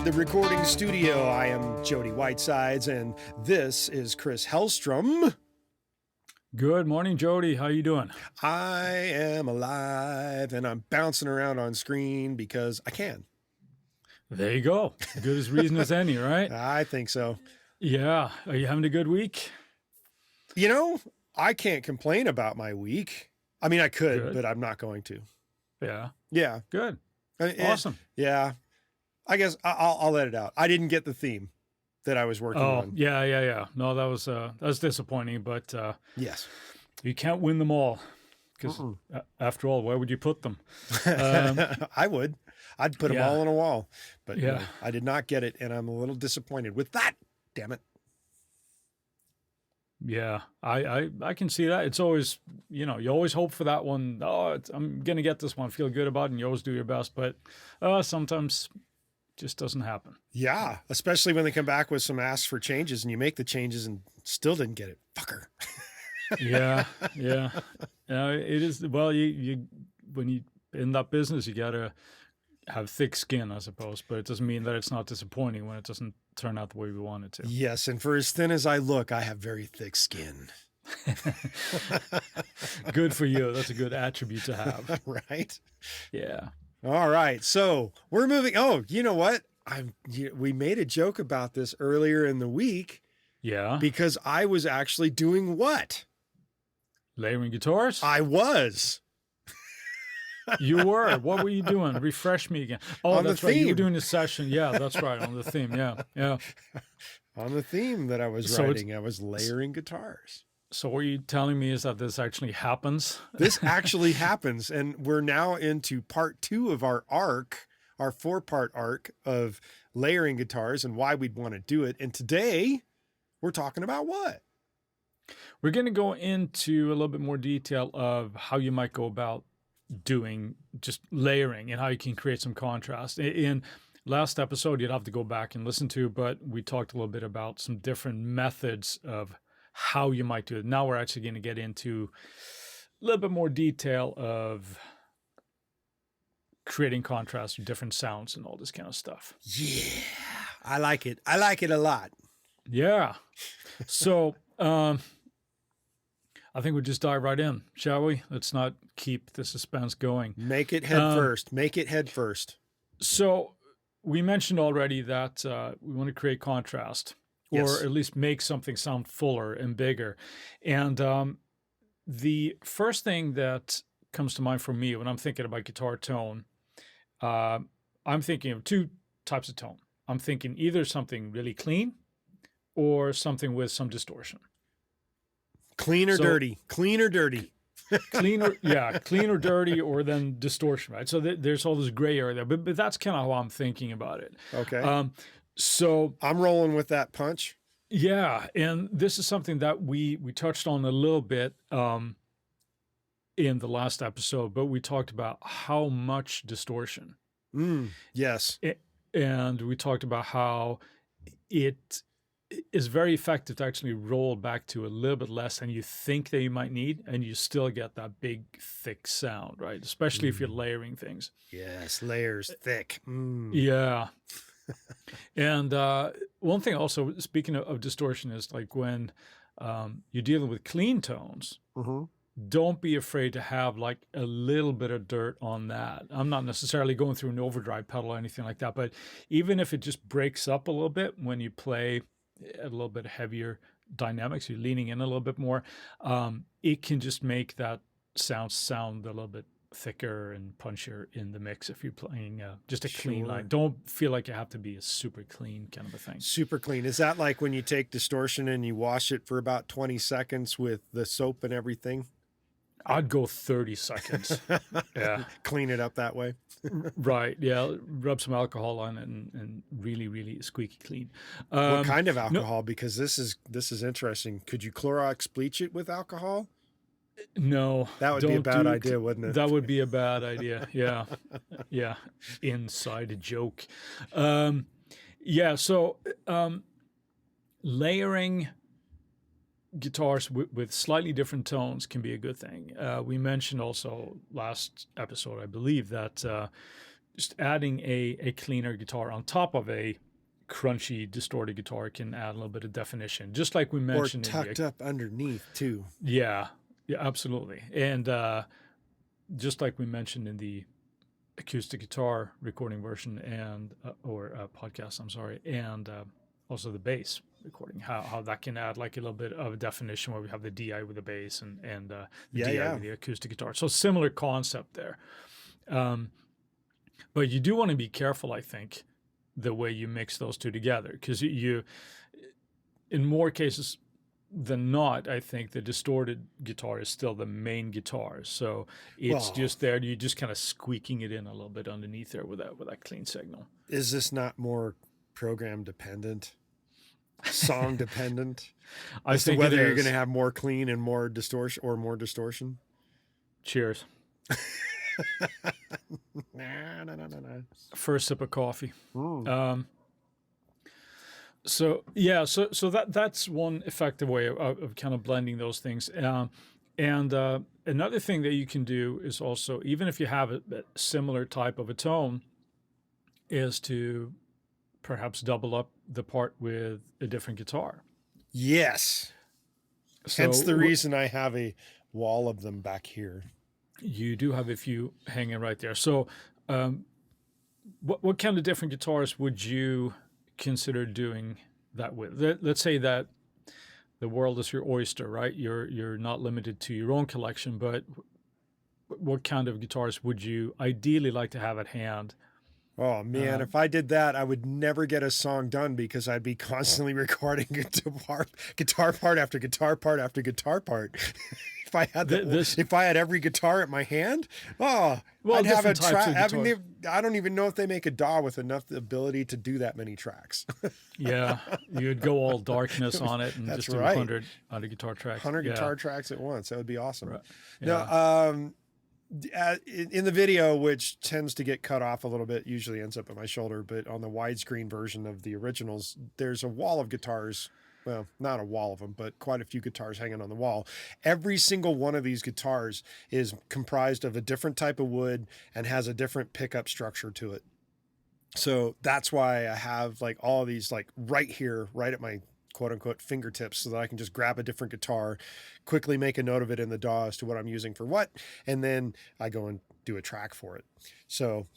the recording studio. I am Jody Whitesides, and this is Chris Hellstrom. Good morning, Jody. How you doing? I am alive, and I'm bouncing around on screen because I can. There you go. Good as reason as any, right? I think so. Yeah. Are you having a good week? You know, I can't complain about my week. I mean, I could, Good. but I'm not going to. Yeah. Yeah. Good. I mean, Awesome. Yeah. I guess I'll let it out. I didn't get the theme that I was working on. Yeah. No, that was disappointing, but Yes. you can't win them all because after all, where would you put them? I would. I'd put them all on a wall, but Yeah. no, I did not get it, and I'm a little disappointed with that. Damn it. Yeah, I can see that. It's always, you always hope for that one. Oh, I'm going to get this one, feel good about it, and you always do your best, but sometimes just doesn't happen. Yeah, especially when they come back with some asks for changes and you make the changes and still didn't get it. Fucker. Yeah. It is. Well, you when you in that business, you gotta have thick skin, I suppose. But it doesn't mean that it's not disappointing when it doesn't turn out the way we want it to. Yes, and for as thin as I look, I have very thick skin. Good for you. That's a good attribute to have. Right? Yeah. All right. So we're moving. Oh, you know what? We made a joke about this earlier in the week. Yeah. Because I was actually doing what? Layering guitars? I was. You were. What were you doing? Refresh me again. Oh, On that's the right. theme. You were doing a session. Yeah, that's right. On the theme. Yeah. On the theme that I was writing, I was layering guitars. So what you're telling me is that this actually happens? This actually happens. And we're now into part 2 of our arc, our 4-part arc of layering guitars and why we'd want to do it. And today we're talking about what? We're going to go into a little bit more detail of how you might go about doing just layering and how you can create some contrast. In last episode, you'd have to go back and listen to, but we talked a little bit about some different methods of how you might do it. Now we're actually going to get into a little bit more detail of creating contrast with different sounds and all this kind of stuff. Yeah, I like it. I like it a lot. Yeah. So, I think we'll just dive right in, shall we? Let's not keep the suspense going. Make it head first. Make it head first. So we mentioned already that we want to create contrast, or at least make something sound fuller and bigger. And the first thing that comes to mind for me when I'm thinking about guitar tone, I'm thinking of 2 types of tone. I'm thinking either something really clean or something with some distortion. Clean or dirty? Clean or dirty? Clean or dirty, or then distortion, right? So there's all this gray area there, but that's kind of how I'm thinking about it. Okay. So I'm rolling with that punch. Yeah, and this is something that we touched on a little bit in the last episode, but we talked about how much distortion. Yes. And we talked about how it is very effective to actually roll back to a little bit less than you think that you might need, and you still get that big, thick sound, right? Especially if you're layering things. Yes, layers, thick. Yeah. And one thing also, speaking of distortion, is like when you're dealing with clean tones, don't be afraid to have like a little bit of dirt on that. I'm not necessarily going through an overdrive pedal or anything like that, but even if it just breaks up a little bit when you play a little bit heavier dynamics, you're leaning in a little bit more, it can just make that sound a little bit thicker and punchier in the mix if you're playing just a clean line. Don't feel like you have to be a super clean kind of a thing. Super clean. Is that like when you take distortion and you wash it for about 20 seconds with the soap and everything? I'd go 30 seconds. Yeah. Clean it up that way. Right. Yeah. Rub some alcohol on it and really, really squeaky clean. What kind of alcohol? Because this is interesting. Could you Clorox bleach it with alcohol? No. That would be a bad idea, wouldn't it? That would be a bad idea. Yeah. Yeah. Inside a joke. Yeah. So layering guitars with slightly different tones can be a good thing. We mentioned also last episode, I believe, that just adding a cleaner guitar on top of a crunchy, distorted guitar can add a little bit of definition, just like we Or mentioned. tucked up underneath too. Yeah, absolutely. And just like we mentioned in the acoustic guitar recording version and or podcast, I'm sorry, and also the bass recording, how that can add like a little bit of a definition where we have the DI with the bass and the DI with the acoustic guitar. So similar concept there. But you do want to be careful, I think, the way you mix those two together, because you, in more cases than not, I think the distorted guitar is still the main guitar. So it's just there. You're just kind of squeaking it in a little bit underneath there with that clean signal. Is this not more program dependent, song dependent? I think whether you're going to have more clean and more distortion or more distortion. Cheers. No. First sip of coffee. So that's one effective way of kind of blending those things. And another thing that you can do is also, even if you have a similar type of a tone, is to perhaps double up the part with a different guitar. Yes. So hence the reason I have a wall of them back here. You do have a few hanging right there. So what kind of different guitars would you consider doing that with? Let's say that the world is your oyster, right? You're not limited to your own collection, but what kind of guitars would you ideally like to have at hand? Oh man, if I did that, I would never get a song done because I'd be constantly recording guitar part after guitar part after guitar part. If I had if I had every guitar at my hand, I'd have a track. I mean, I don't even know if they make a DAW with enough ability to do that many tracks. Yeah, you'd go all darkness on it and just do 100 guitar tracks. 100 guitar tracks at once. That would be awesome. Right. Yeah. No, in the video, which tends to get cut off a little bit, usually ends up at my shoulder, but on the widescreen version of the originals, there's a wall of guitars. Well, not a wall of them, but quite a few guitars hanging on the wall. Every single one of these guitars is comprised of a different type of wood and has a different pickup structure to it. So that's why I have like all of these like right here, right at my quote unquote fingertips, so that I can just grab a different guitar, quickly make a note of it in the DAW as to what I'm using for what, and then I go and do a track for it. So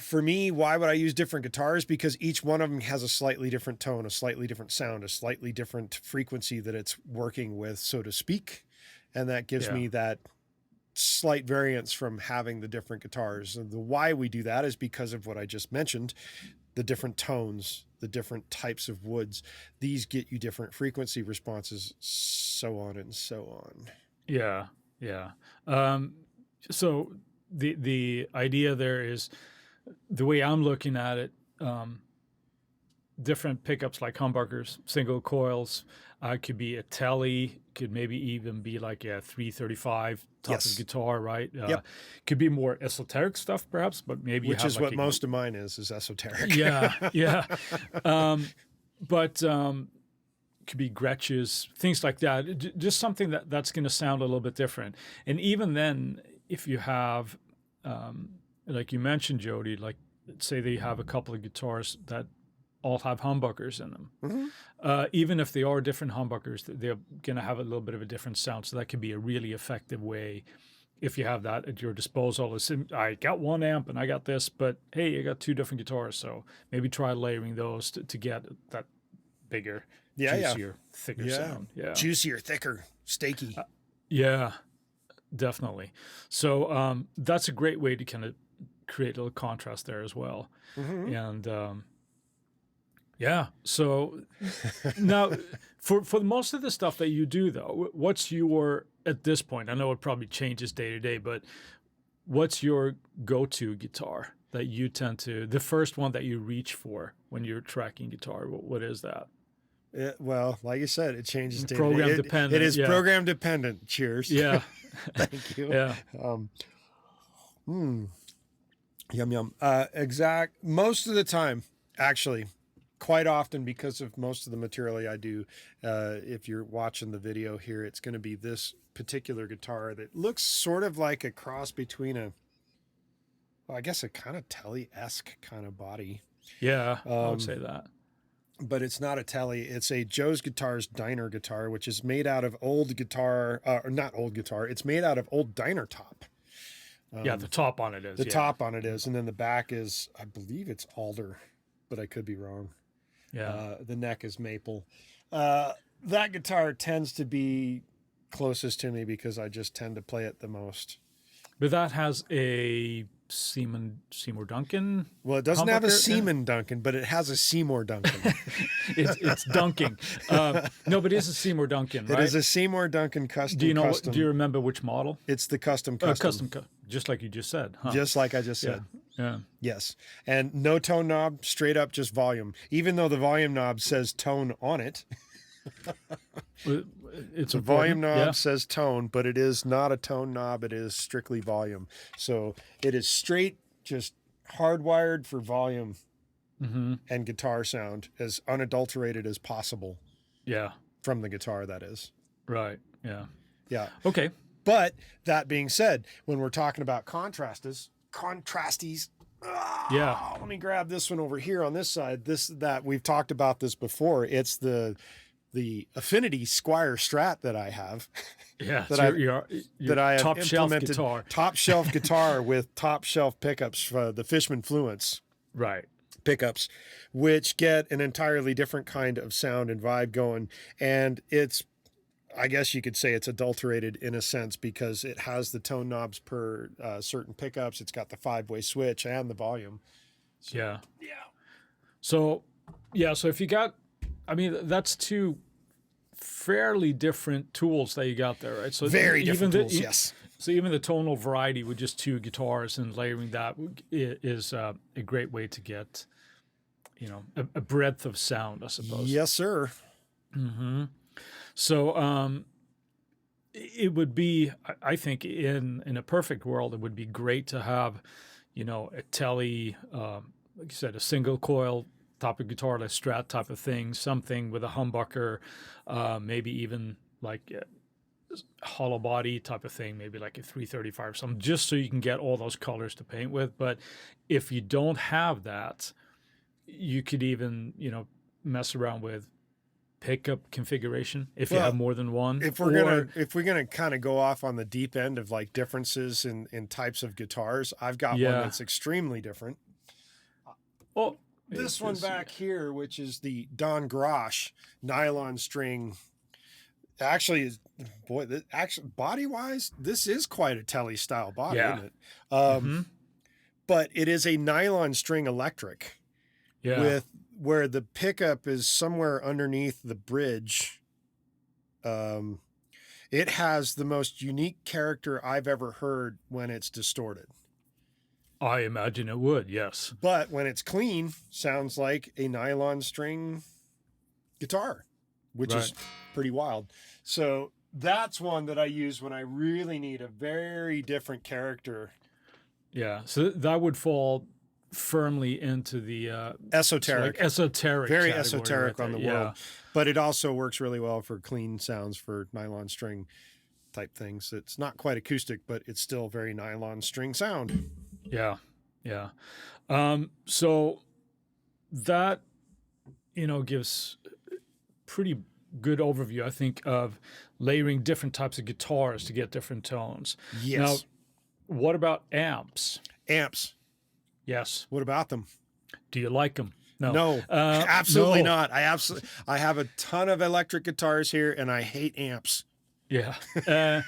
for me, why would I use different guitars? Because each one of them has a slightly different tone, a slightly different sound, a slightly different frequency that it's working with, so to speak. And that gives me that slight variance from having the different guitars. And the why we do that is because of what I just mentioned, the different tones, the different types of woods. These get you different frequency responses, so on and so on. Yeah. So the idea there is, the way I'm looking at it, different pickups like humbuckers, single coils, could be a telly, could maybe even be like a 335 type of guitar, right? Could be more esoteric stuff perhaps, but maybe which is like what most of mine is esoteric. Yeah. But could be Gretches, things like that. Just something that's going to sound a little bit different. And even then, if you have, like you mentioned, Jody, like say they have a couple of guitars that all have humbuckers in them. Even if they are different humbuckers, they're going to have a little bit of a different sound. So that could be a really effective way, if you have that at your disposal. I got one amp and I got this, but hey, I got two different guitars. So maybe try layering those to get that bigger, juicier, thicker sound. Yeah, juicier, thicker, steaky. Yeah, definitely. So that's a great way to kind of create a little contrast there as well. And so now for most of the stuff that you do though, what's your, at this point, I know it probably changes day to day, but what's your go-to guitar that you tend to, the first one that you reach for when you're tracking guitar? What is that? Well, like you said, it changes day program to day. Dependent. It is program dependent. Cheers. Yeah. Thank you. Yeah. Yum. Most of the time, actually, quite often, because of most of the material I do, if you're watching the video here, it's going to be this particular guitar that looks sort of like a cross between I guess a kind of Telly-esque kind of body. Yeah, I would say that. But it's not a Telly. It's a Joe's Guitars Diner guitar, which is made out of old guitar, or not old guitar. It's made out of old diner top. Yeah, the top on it is. The top on it is, and then the back is, I believe it's alder, but I could be wrong. Yeah. The neck is maple. That guitar tends to be closest to me because I just tend to play it the most. But that has a Seymour Duncan. Well, it doesn't have a humbucker? Seaman Duncan, but it has a Seymour Duncan. It's Dunking. No, but it is a Seymour Duncan, right? It is a Seymour Duncan custom. Do you know? Custom. Do you remember which model? It's the custom. Just like you just said. Huh? Just like I just said. Yeah. Yes. And no tone knob, straight up just volume. Even though the volume knob says tone on it. It's the a volume knob says tone, but it is not a tone knob. It is strictly volume. So it is straight, just hardwired for volume and guitar sound, as unadulterated as possible. Yeah. From the guitar, that is. Right. Yeah. Yeah. Okay. But that being said, when we're talking about contrasties, let me grab this one over here on this side. That we've talked about this before. It's the Affinity Squire Strat that I have. Yeah, that I have top shelf implemented guitar. Top shelf guitar with top shelf pickups, the Fishman Fluence. Right. Pickups, which get an entirely different kind of sound and vibe going. And I guess you could say it's adulterated in a sense because it has the tone knobs per certain pickups. It's got the 5-way switch and the volume. So, yeah. So if you got, that's two fairly different tools that you got there, right? So very different tools, yes. So even the tonal variety with just two guitars and layering that is a great way to get, a breadth of sound, I suppose. Yes, sir. Mm-hmm. So it would be, I think, in a perfect world, it would be great to have, a Telly, like you said, a single coil type of guitar, like Strat type of thing, something with a humbucker, maybe even like a hollow body type of thing, maybe like a 335 or something, just so you can get all those colors to paint with. But if you don't have that, you could even, mess around with pickup configuration if you have more than one. If we're gonna kind of go off on the deep end of like differences in types of guitars, I've got one that's extremely different. Oh, this one back here, which is the Don Grosh nylon string, actually body wise, this is quite a Telly style body, isn't it? But it is a nylon string electric. Yeah. With where the pickup is somewhere underneath the bridge. It has the most unique character I've ever heard when it's distorted. I imagine it would, yes. But when it's clean, sounds like a nylon string guitar, which is pretty wild. So that's one that I use when I really need a very different character. Yeah, so that would fall firmly into the esoteric, very esoteric right on the world, but it also works really well for clean sounds for nylon string type things. It's not quite acoustic, but it's still very nylon string sound. Yeah. So that gives pretty good overview, I think, of layering different types of guitars to get different tones. Yes. Now, what about amps? Amps. Yes. What about them? Do you like them? No, absolutely not. I have a ton of electric guitars here, and I hate amps. Yeah. On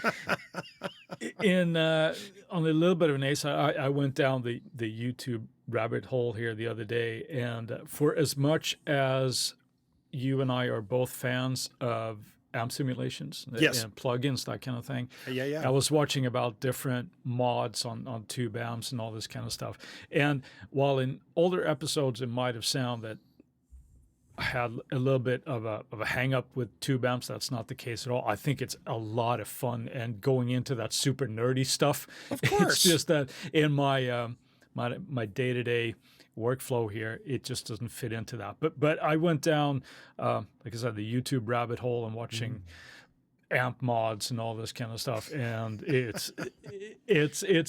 a little bit of an ace, I went down the YouTube rabbit hole here the other day, and for as much as you and I are both fans of amp simulations and plugins, that kind of thing. Yeah. I was watching about different mods on tube amps and all this kind of stuff. And while in older episodes it might have sounded that I had a little bit of a hang up with tube amps, that's not the case at all. I think it's a lot of fun, and going into that super nerdy stuff. Of course. It's just that in my my day-to-day workflow here, it just doesn't fit into that. But I went down, like I said, the YouTube rabbit hole and watching amp mods and all this kind of stuff, and it's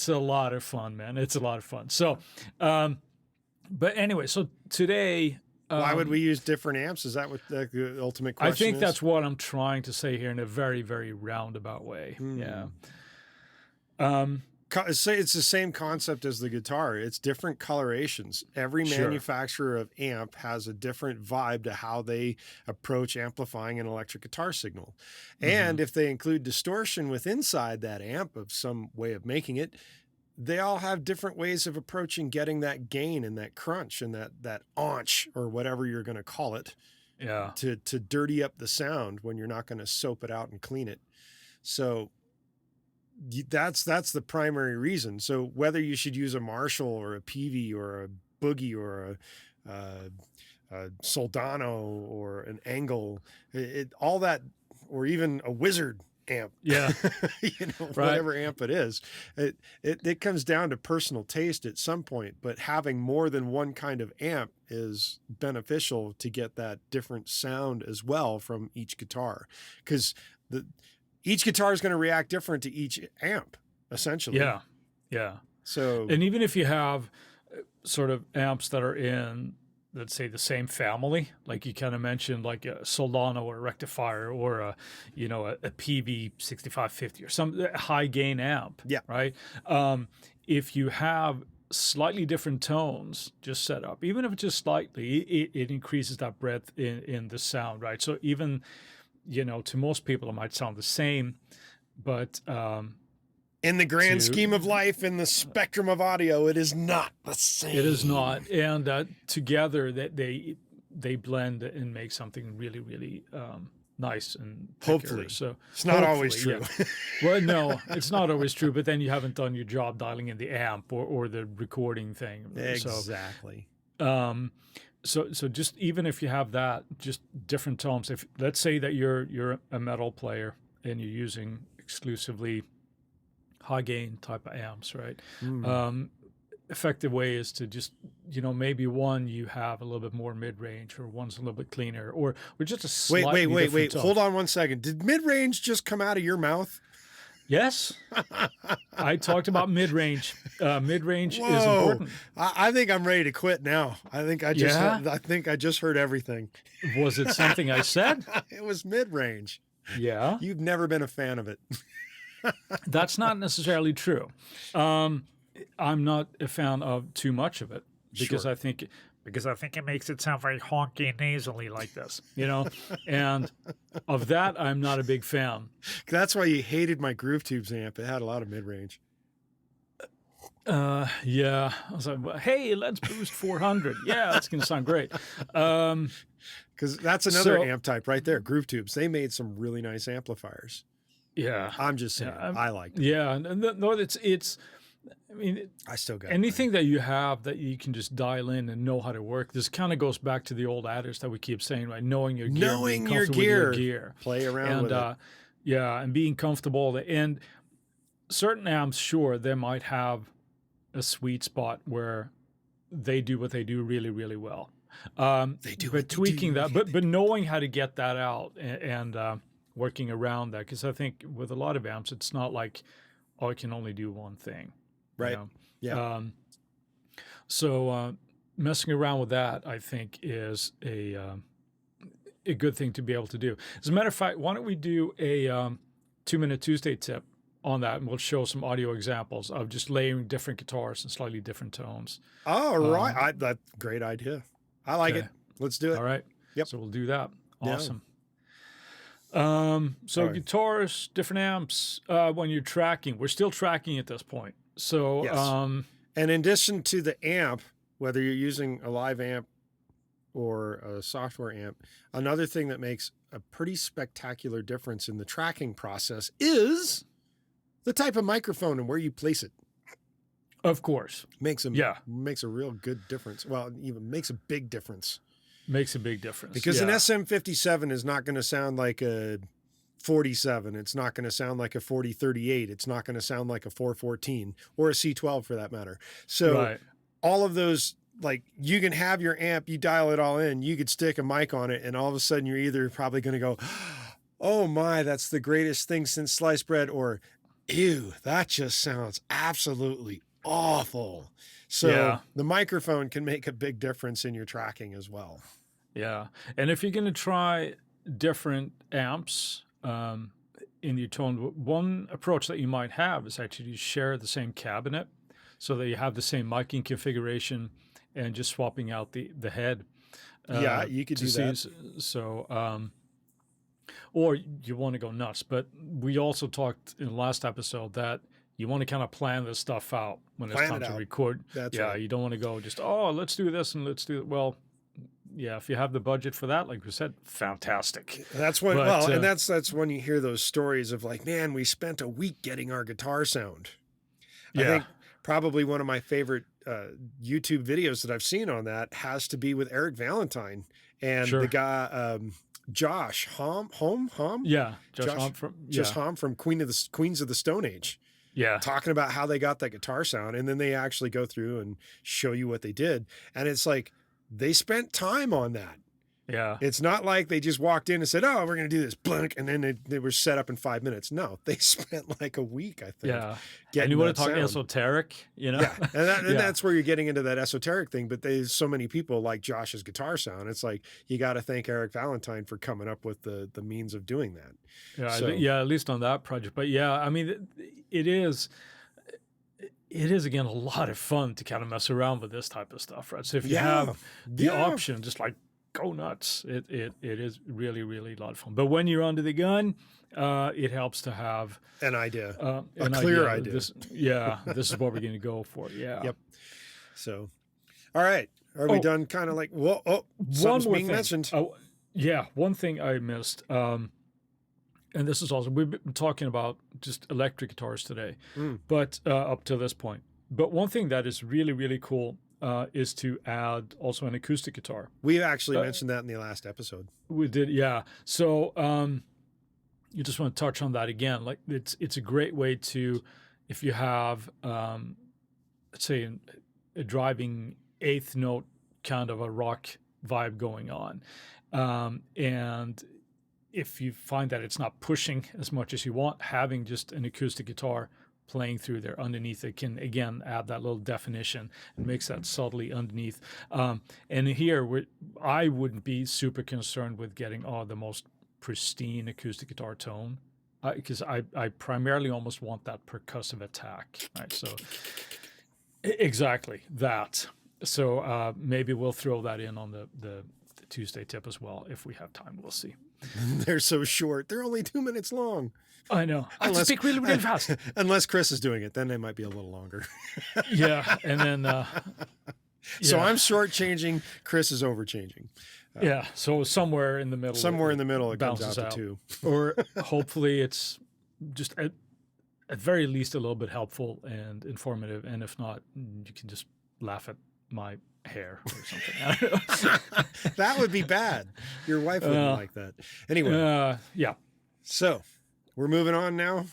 a lot of fun, man. It's a lot of fun. So, but anyway, so today. Why would we use different amps? Is that what the ultimate question is? I think that's what I'm trying to say here in a very, very roundabout way. Yeah. It's the same concept as the guitar. It's different colorations. Every manufacturer of amp has a different vibe to how they approach amplifying an electric guitar signal. And if they include distortion with inside that amp of some way of making it, they all have different ways of approaching getting that gain and that crunch and that aunch or whatever you're going to call it. Yeah. To dirty up the sound when you're not going to soap it out and clean it. So that's the primary reason. So whether you should use a Marshall or a Peavey or a Boogie or a Soldano or an Angle, all that, or even a Wizard amp, whatever amp it is, it comes down to personal taste at some point, but having more than one kind of amp is beneficial to get that different sound as well from each guitar, because each guitar is going to react different to each amp, essentially. Yeah. So, and even if you have sort of amps that are in, let's say, the same family, like you kind of mentioned, like a Soldano or a rectifier or a PV 6550 or some high gain amp. Yeah. Right. If you have slightly different tones just set up, even if it's just slightly, it increases that breadth in the sound. Right. So even, to most people, it might sound the same, but, in the grand scheme of life, in the spectrum of audio, it is not the same. It is not, and together that they blend and make something really, really nice and hopefully. So it's not always true. Yeah. Well, no, it's not always true. But then you haven't done your job dialing in the amp or the recording thing. Exactly. So just even if you have that, just different tones. If let's say that you're a metal player and you're using exclusively high gain type of amps, right? Effective way is to just, maybe one you have a little bit more mid-range, or one's a little bit cleaner, or just a slightly wait. tone. Hold on one second. Did mid-range just come out of your mouth? Yes. I talked about mid-range. Mid-range is important. I think I'm ready to quit now. I think I just heard everything. Was it something I said? It was mid-range. Yeah. You've never been a fan of it. That's not necessarily true. I'm not a fan of too much of it because I think it makes it sound very honky and nasally like this, and of that I'm not a big fan. That's why you hated my Groove Tubes amp. It had a lot of mid-range. Yeah. I was like, hey, let's boost 400. Yeah, that's going to sound great. Because that's another amp type right there. Groove Tubes. They made some really nice amplifiers. Yeah. I'm just saying. I liked it. Yeah. No, it's. I mean, I still got anything that you have that you can just dial in and know how to work. This kind of goes back to the old adage that we keep saying, right? Knowing your gear, play around with it. Yeah, and being comfortable. And certain amps, sure, they might have a sweet spot where they do what they do really, really well. They do, but tweaking that, but knowing how to get that out and working around that, because I think with a lot of amps, it's not like, I can only do one thing. Right. Yeah. So messing around with that, I think, is a good thing to be able to do. As a matter of fact, why don't we do a 2-Minute Tuesday tip on that, and we'll show some audio examples of just layering different guitars in slightly different tones. Oh, right. That's a great idea. I like it. Let's do it. All right. Yep. So we'll do that. Awesome. Yeah. So guitars, different amps, when you're tracking, we're still tracking at this point. So, yes. And in addition to the amp, whether you're using a live amp or a software amp, another thing that makes a pretty spectacular difference in the tracking process is the type of microphone and where you place it. Of course. Makes a real good difference. Well, even makes a big difference. Makes a big difference. Because an SM57 is not going to sound like a 47. It's not going to sound like a 4038. It's not going to sound like a 414 or a C12 for that matter. So all of those, like, you can have your amp, you dial it all in, you could stick a mic on it, and all of a sudden you're either probably going to go, oh my, that's the greatest thing since sliced bread, or ew, that just sounds absolutely awful. So Yeah. the microphone can make a big difference in your tracking as well. Yeah. And if you're going to try different amps in your tone, one approach that you might have is actually to share the same cabinet so that you have the same miking configuration and just swapping out the head. Yeah, you could to do see. that. So, or you want to go nuts. But we also talked in the last episode that you want to kind of plan this stuff out when it's Plan time it to out. record. That's Yeah, right. you don't want to go just, oh, let's do this and let's do it. Well, yeah, if you have the budget for that, like we said, fantastic. That's when, But well, and that's when you hear those stories of like, man, we spent a week getting our guitar sound. I yeah, think probably one of my favorite YouTube videos that I've seen on that has to be with Eric Valentine and the sure. guy Josh Hom, Yeah, Josh Josh Hom from just yeah, Hom from Queens of the Stone Age, yeah, talking about how they got that guitar sound, and then they actually go through and show you what they did, and it's like they spent time on that. yeah, It's not like they just walked in and said, "Oh, we're going to do this," blink, and then they were set up in 5 minutes. No, they spent like a week, I think, yeah. And you getting want that to talk sound. esoteric, you know? Yeah, and Yeah, that's where you're getting into that esoteric thing. But there's so many people like Josh's guitar sound. It's like you got to thank Eric Valentine for coming up with the means of doing that. yeah, So yeah. At least on that project. But yeah, I mean, it is. It is again a lot of fun to kind of mess around with this type of stuff, right? So if you yeah, have the yeah, option, just like go nuts. It is really really a lot of fun. But when you're under the gun, it helps to have an idea, a an clear idea. idea. This is what we're going to go for. Yeah. Yep. So, all right, are we Oh, done? Kind of like, whoa, oh, one something's more being thing. mentioned. Oh, yeah, one thing I missed. And this is also we've been talking about just electric guitars today, Mm. but up to this point. But one thing that is really really cool is to add also an acoustic guitar. We actually Uh, mentioned that in the last episode. We did, yeah. So you just want to touch on that again. Like it's a great way to, if you have, let's say, a driving eighth note kind of a rock vibe going on, and if you find that it's not pushing as much as you want, having just an acoustic guitar playing through there underneath it can again add that little definition and makes that subtly underneath. And here I wouldn't be super concerned with getting the most pristine acoustic guitar tone because I primarily almost want that percussive attack, right? So exactly that. So maybe we'll throw that in on the Tuesday tip as well if we have time. We'll see. They're so short. They're only 2 minutes long. I know. I have to speak really, really fast. Unless Chris is doing it, then they might be a little longer. Yeah, and then So yeah. I'm shortchanging. Chris is overchanging. Yeah, so somewhere in the middle. Somewhere in the middle, it comes out bounces to 2. Or hopefully it's just at very least a little bit helpful and informative. And if not, you can just laugh at my hair or something. I don't know. That would be bad. Your wife wouldn't like that. Anyway, yeah, so we're moving on now.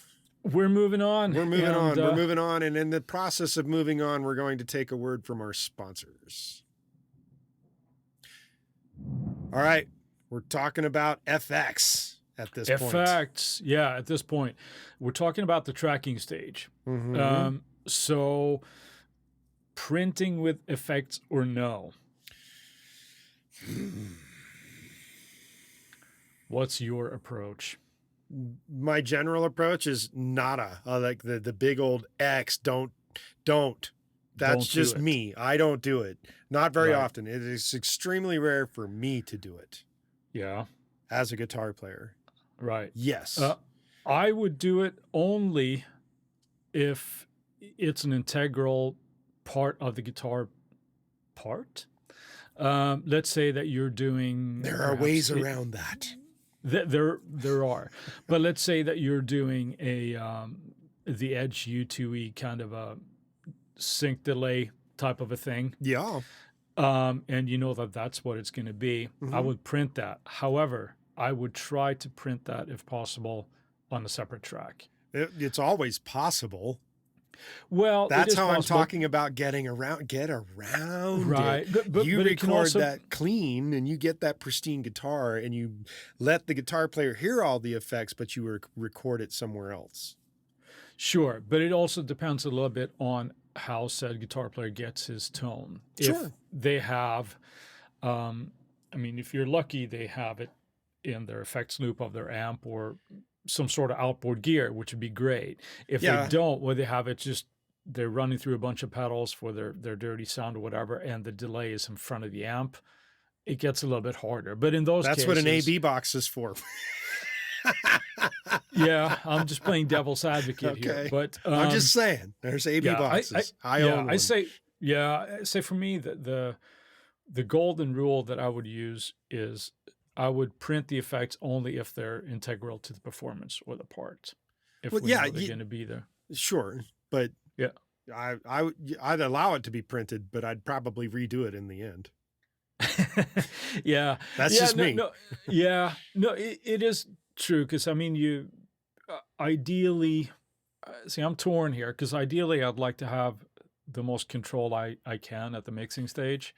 we're moving on. We're moving and, on. We're moving on. And in the process of moving on, we're going to take a word from our sponsors. All right. We're talking about FX at this point. Effects. Yeah, at this point, we're talking about the tracking stage. Mhm. So printing with effects or no? What's your approach? My general approach is nada. Like the big old X. Don't. That's Don't do just it. me. I don't do it. Not very Right. often. It is extremely rare for me to do it Yeah, as a guitar player. right. Yes. I would do it only if it's an integral part of the guitar part. Let's say that you're doing. There are ways around that. There are, but let's say that you're doing the Edge U2E kind of a sync delay type of a thing, Yeah. and you know that that's what it's going to be. I Mhm. would print that. However, I would try to print that if possible on a separate track. It's always possible. Well, it That's is how I'm possible. talking about get around Right. it. But You but it can record also, that clean and you get that pristine guitar and you let the guitar player hear all the effects, but you record it somewhere else. sure, but it also depends a little bit on how said guitar player gets his tone. If Sure. they have, I mean, if you're lucky, they have it in their effects loop of their amp or some sort of outboard gear, which would be great. If they Yeah. don't, well, they have it just they're running through a bunch of pedals for their dirty sound or whatever, and the delay is in front of the amp. It gets a little bit harder. But in those That's cases, what an AB box is for. yeah, I'm just playing devil's advocate here. Okay. But I'm just saying, there's AB yeah, boxes. I own one. I say for me that the golden rule that I would use is I would print the effects only if they're integral to the performance or the part. If Well, we yeah, know they're going to be there. Sure, but Yeah. I'd allow it to be printed, but I'd probably redo it in the end. Yeah. That's just me. No, yeah. No, it is true. Cause I mean, you ideally, see, I'm torn here because ideally I'd like to have the most control I can at the mixing stage.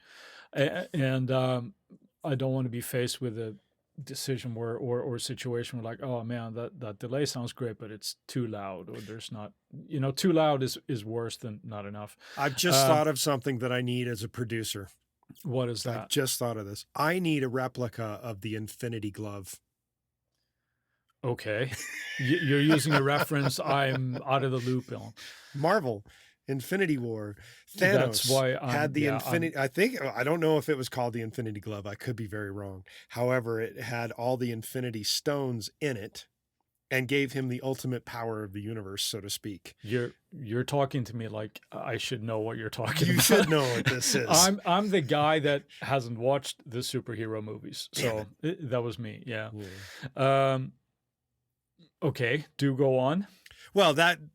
And I don't want to be faced with a decision where, or a situation where like, oh man, that delay sounds great, but it's too loud or there's not, too loud is worse than not enough. I've just thought of something that I need as a producer. What is that? I've just thought of this. I need a replica of the Infinity Glove. Okay. You're using a reference I'm out of the loop on. Marvel, Infinity War, Thanos That's why had the Infinity. I don't know if it was called the Infinity Glove. I could be very wrong. However, it had all the Infinity Stones in it and gave him the ultimate power of the universe, so to speak. You're talking to me like I should know what you're talking about. You should know what this is. I'm the guy that hasn't watched the superhero movies. So that was me. Yeah. Okay, do go on. Well,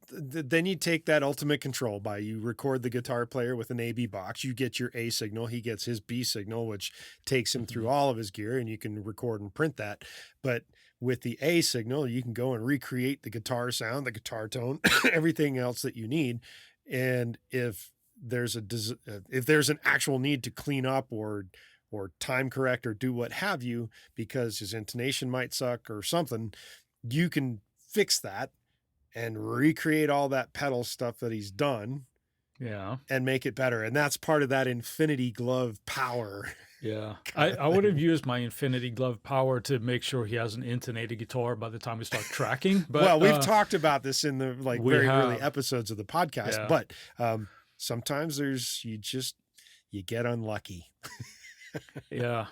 then you take that ultimate control by you record the guitar player with an AB box. You get your A signal. He gets his B signal, which takes him through all of his gear, and you can record and print that. But with the A signal, you can go and recreate the guitar sound, the guitar tone, everything else that you need. And if there's an actual need to clean up or time correct or do what have you, because his intonation might suck or something, you can fix that and recreate all that pedal stuff that he's done. Yeah. And make it better. And that's part of that Infinity Glove power. Yeah. I would have used my Infinity Glove power to make sure he has an intonated guitar by the time we start tracking. But well, we've talked about this in the very early episodes of the podcast, Yeah. but sometimes you get unlucky. Yeah.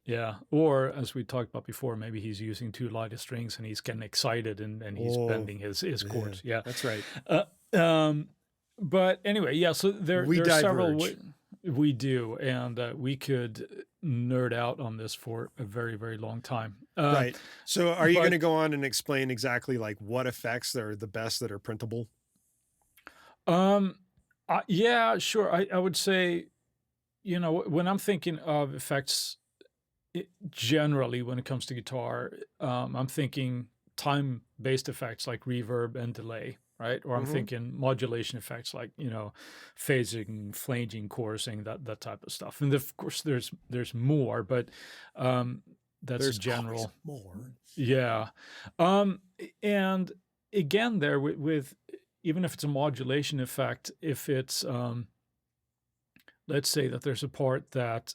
Yeah. Or as we talked about before, maybe he's using too light of strings and he's getting excited and he's bending his chords. Yeah. That's right. But anyway, yeah. So there are several. We do, and we could nerd out on this for a very, very long time. Right. So are you going to go on and explain exactly like what effects are the best that are printable? Yeah, sure. I would say, when I'm thinking of effects, generally when it comes to guitar, I'm thinking time-based effects like reverb and delay, right? Or I'm thinking modulation effects like, phasing, flanging, chorusing, that type of stuff. And of course there's more, but that's general. More. Yeah. And again, there with even if it's a modulation effect, if it's let's say that there's a part that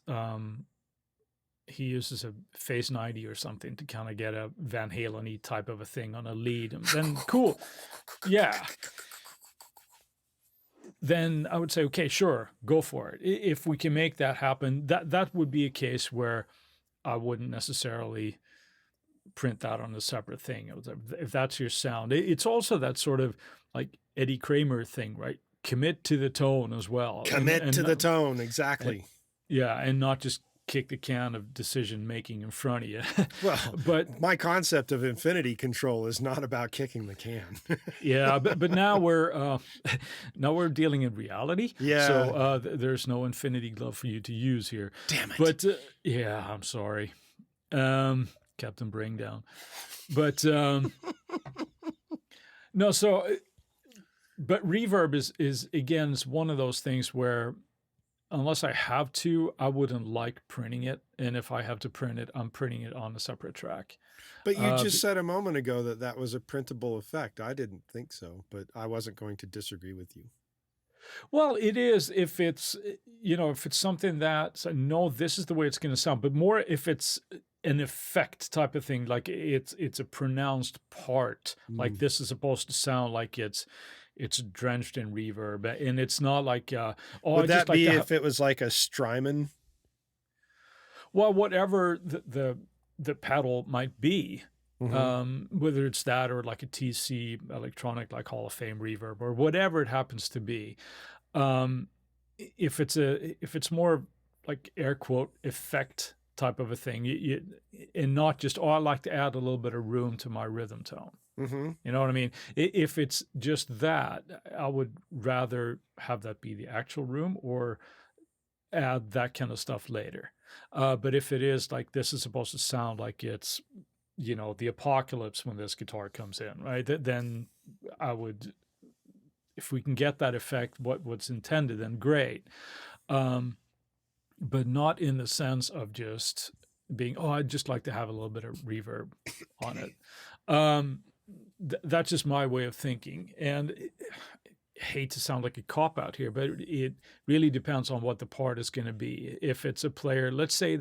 he uses a phase 90 or something to kind of get a Van Halen-y type of a thing on a lead, and then cool. Yeah. Then I would say, okay, sure, go for it. If we can make that happen, that would be a case where I wouldn't necessarily print that on a separate thing. If that's your sound. It's also that sort of like Eddie Kramer thing, right? Commit to the tone as well. Commit to the tone, exactly. And not just kick the can of decision making in front of you. Well, but my concept of infinity control is not about kicking the can. Yeah, but now we're dealing in reality. Yeah. So there's no Infinity Glove for you to use here. Damn it. But yeah, I'm sorry, Captain Bringdown. But no, so But reverb is again, is one of those things where unless I have to, I wouldn't like printing it. And if I have to print it, I'm printing it on a separate track. But you just said a moment ago that that was a printable effect. I didn't think so, but I wasn't going to disagree with you. Well, it is if it's, if it's something that, no, this is the way it's going to sound, but more if it's an effect type of thing, like it's a pronounced part, like this is supposed to sound like it's drenched in reverb, and it's not like, would that be if it was like a Strymon? Well, whatever the pedal might be. Whether it's that or like a TC electronic, like Hall of Fame reverb or whatever it happens to be. If it's more like air quote effect type of a thing, and not just, I like to add a little bit of room to my rhythm tone. You know what I mean? If it's just that, I would rather have that be the actual room or add that kind of stuff later. But if it is like, this is supposed to sound like it's, the apocalypse when this guitar comes in, right? Then I would, if we can get that effect, what's intended, then great. But not in the sense of just being, I'd just like to have a little bit of reverb on it. That's just my way of thinking. And I hate to sound like a cop-out here, but it really depends on what the part is going to be. If it's a player, let's say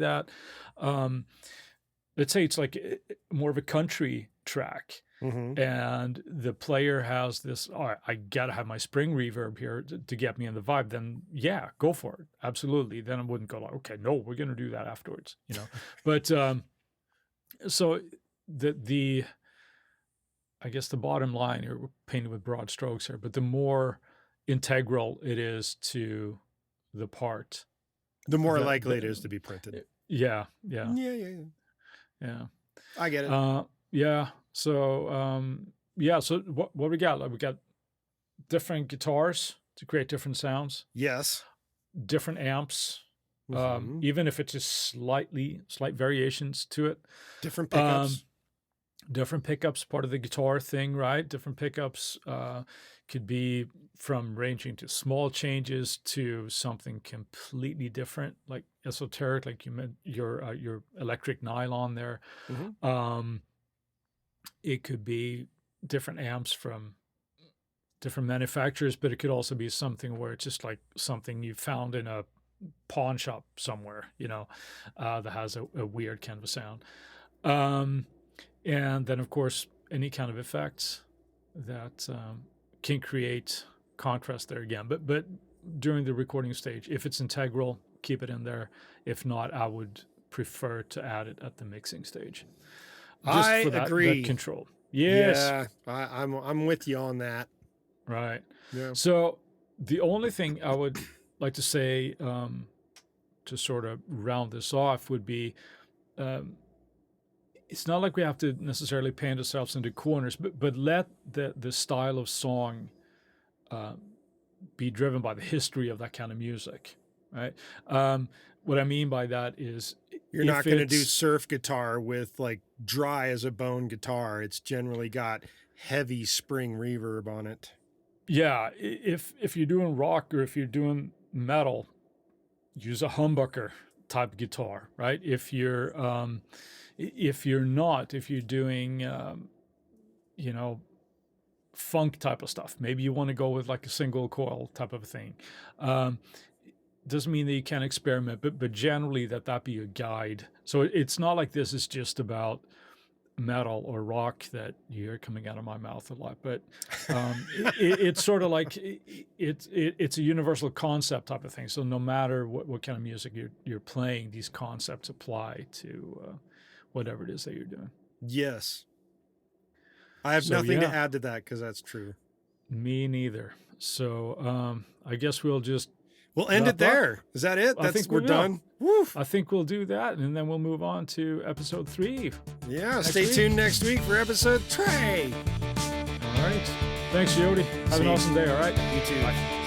it's like more of a country track, and the player has this, I got to have my spring reverb here to get me in the vibe, then yeah, go for it. Absolutely. Then I wouldn't go like, okay, no, we're going to do that afterwards, But so I guess the bottom line here, we're painted with broad strokes here, but the more integral it is to the part, the more likely it is to be printed. Yeah. I get it. So what we got? Like, we got different guitars to create different sounds. Yes. Different amps. Even if it's just slight variations to it. Different pickups. Different pickups, part of the guitar thing, right? Different pickups could be from ranging to small changes to something completely different, like esoteric, like you meant your electric nylon there. It could be different amps from different manufacturers, but it could also be something where it's just like something you found in a pawn shop somewhere, that has a weird kind of sound. And then, of course, any kind of effects that can create contrast there again. But during the recording stage, if it's integral, keep it in there. If not, I would prefer to add it at the mixing stage. Just I for that, agree. That control. Yes. Yeah, I'm with you on that. Right. Yeah. So the only thing I would like to say to sort of round this off would be, it's not like we have to necessarily paint ourselves into corners, but let the style of song be driven by the history of that kind of music, right? What I mean by that is, you're not going to do surf guitar with like dry as a bone guitar. It's generally got heavy spring reverb on it. Yeah, if you're doing rock or if you're doing metal, use a humbucker type guitar, right? If you're doing funk type of stuff, maybe you want to go with like a single coil type of thing. Doesn't mean that you can't experiment, but generally that be a guide. So it's not like this is just about metal or rock that you hear coming out of my mouth a lot, but it's sort of like it's a universal concept type of thing. So no matter what kind of music you're playing, these concepts apply to whatever it is that you're doing. Yes. I have nothing to add to that because that's true. Me neither. So I guess we'll end it there. Is that it? I think we're done. Woo. I think we'll do that, and then we'll move on to episode 3. Yeah, stay tuned next week for episode 3. All right. Thanks, Jody. Have an awesome day, all right? You too. Bye.